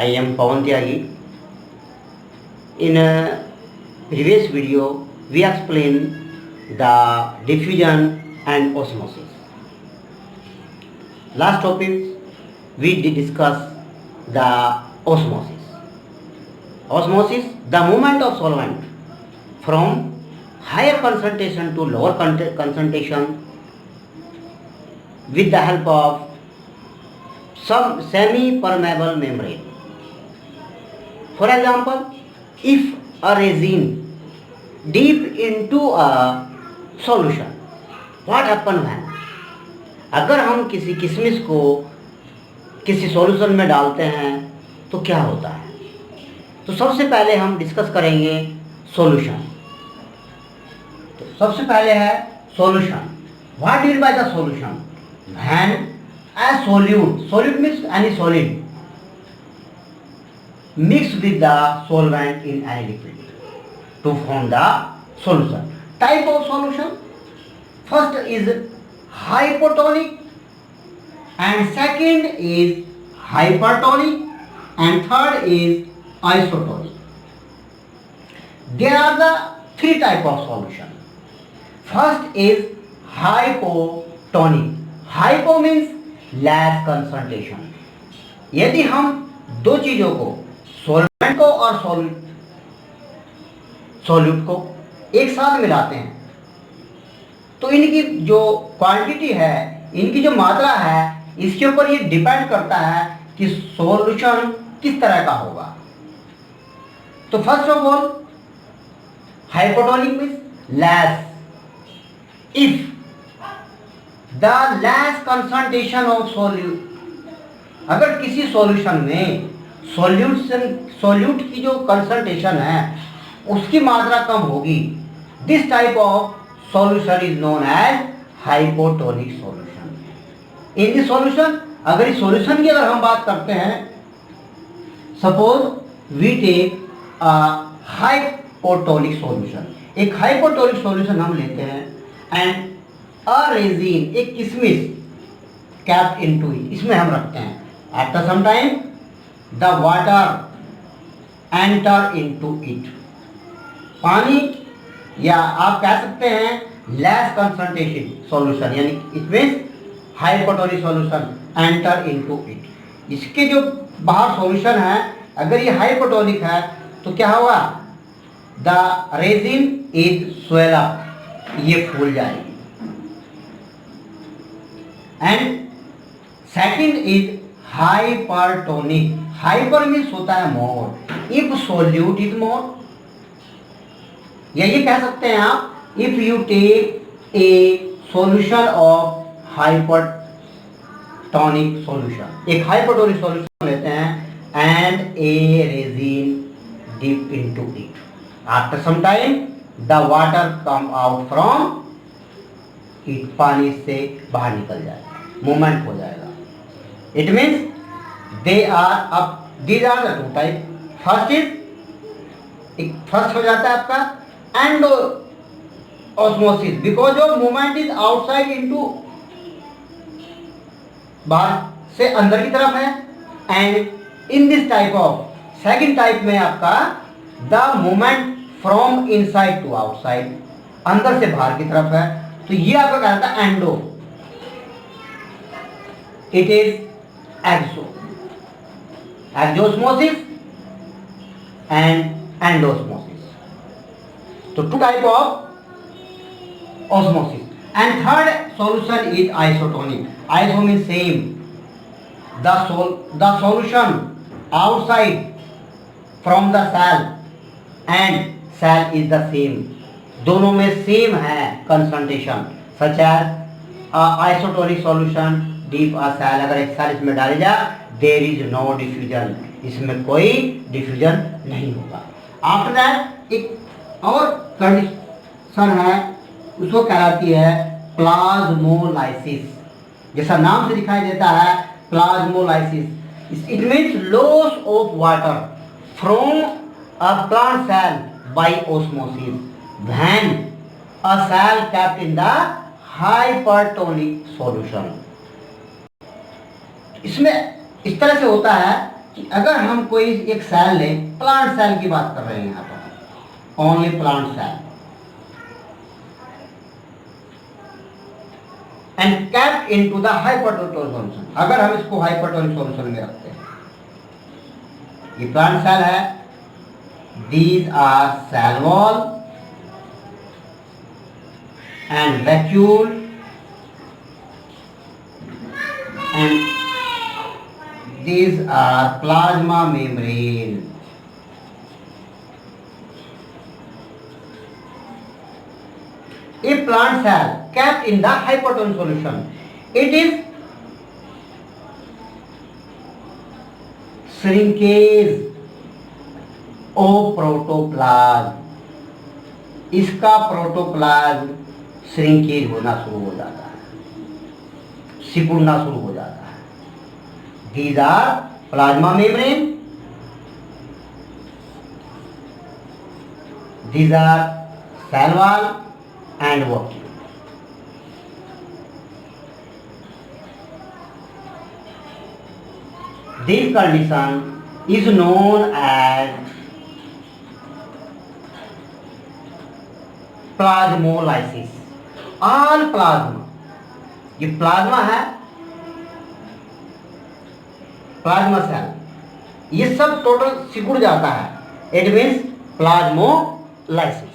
I am Pawan Tyagi. In a previous video, we explained the diffusion and osmosis. Last topic, we did discuss the osmosis. Osmosis, the movement of solvent from higher concentration to lower concentration with the help of some semi-permeable membrane. For example, if a resin deep into a solution, what happen when? अगर हम किसी किशमिश को किसी solution में डालते हैं तो क्या होता है? तो सबसे पहले हम डिस्कस करेंगे सॉल्यूशन. तो सबसे पहले है solution. What mean by the solution? When a solute means any solid mixed with the solvent in any liquid to form the solution. Type of solution, first is hypotonic and second is hypertonic and third is isotonic. There are the three type of solution. First is hypotonic. Hypo means less concentration. यदि हम दो चीजों को, solvent को और solute को एक साथ मिलाते हैं तो इनकी जो क्वांटिटी है, इनकी जो मात्रा है, इसके ऊपर ये डिपेंड करता है कि सॉल्यूशन किस तरह का होगा. तो first of all hypotonic means less. If the less concentration of solute, अगर किसी सॉल्यूशन में सॉल्यूट की जो कंसंट्रेशन है उसकी मात्रा कम होगी, this type of solution is known as hypotonic solution. In this solution, अगर इस सॉल्यूशन की अगर हम बात करते हैं, suppose we take a hypotonic solution. एक हाइपोटोनिक सॉल्यूशन हम लेते हैं एंड a resin, एक किशमिश कैप्ड इनटू इट, इसमें हम रखते हैं. After some time the water enter into it. पानी या आप कह सकते हैं लेस कंसंट्रेशन सॉल्यूशन, यानी it means hypotonic solution enter into it. इसके जो बाहर सॉल्यूशन है, अगर ये हाइपोटोनिक है तो क्या होगा? The resin is swell up, ये फूल जाएगी. And second is hypertonic. Hyper means होता है more. If solute is more, या ये कह सकते हैं आप, if you take a solution of hypertonic solution, एक हाइपरटोनिक सॉल्यूशन लेते हैं and a resin deep into it. After some time the water come out from it, पानी से बाहर निकल जाएगा, मूवमेंट हो जाएगा. इट मीन्स दे आर अब these are the two type. First is, first हो जाता है आपका endo osmosis, because of movement is outside into, बाहर से अंदर की तरफ है. And in this type of second type में आपका the movement from inside to outside, अंदर से बाहर की तरफ है. तो ये आपका कहता है endo. It is exosmosis and endosmosis. तो two type of osmosis. And third solution is isotonic. Iso mean same, the solution outside from the cell and cell is the same. दोनों में सेम है concentration. Such as isotonic solution deep a cell, अगर एक cell इसमें डाली जाए, there is no diffusion, इसमें कोई डिफ्यूजन नहीं होगा. आफ्टर दैट एक और कंडीशन है, उसको कहलाती है प्लाज्मोलाइसिस. जैसा नाम से दिखाई देता है plasmolysis. It means loss of water from a plant cell by osmosis when a cell kept in the hypertonic solution. इसमें इस तरह से होता है कि अगर हम कोई एक सेल लें, प्लांट सेल की बात कर रहे हैं यहाँ पर, only plant cell, and kept into the hypertonic solution, अगर हम इसको हाइपरटोनिक सॉल्यूशन में रखते हैं, ये प्लांट सेल है, these are cell wall and vacuole and these are plasma membrane. A plant cell kept in the hypotonic solution, it is shrinkage of protoplasm. इसका protoplasm shrinkage होना शुरू हो जाता है, सिकुड़ना शुरू हो जाता है. These are plasma membrane. These are cell wall and vacuole. This condition is known as plasmolysis. All plasma, ये प्लाज्मा है, प्लाज्मा सेल, ये सब टोटल सिकुड़ जाता है, इट मीन्स प्लाज्मोलाइसिस.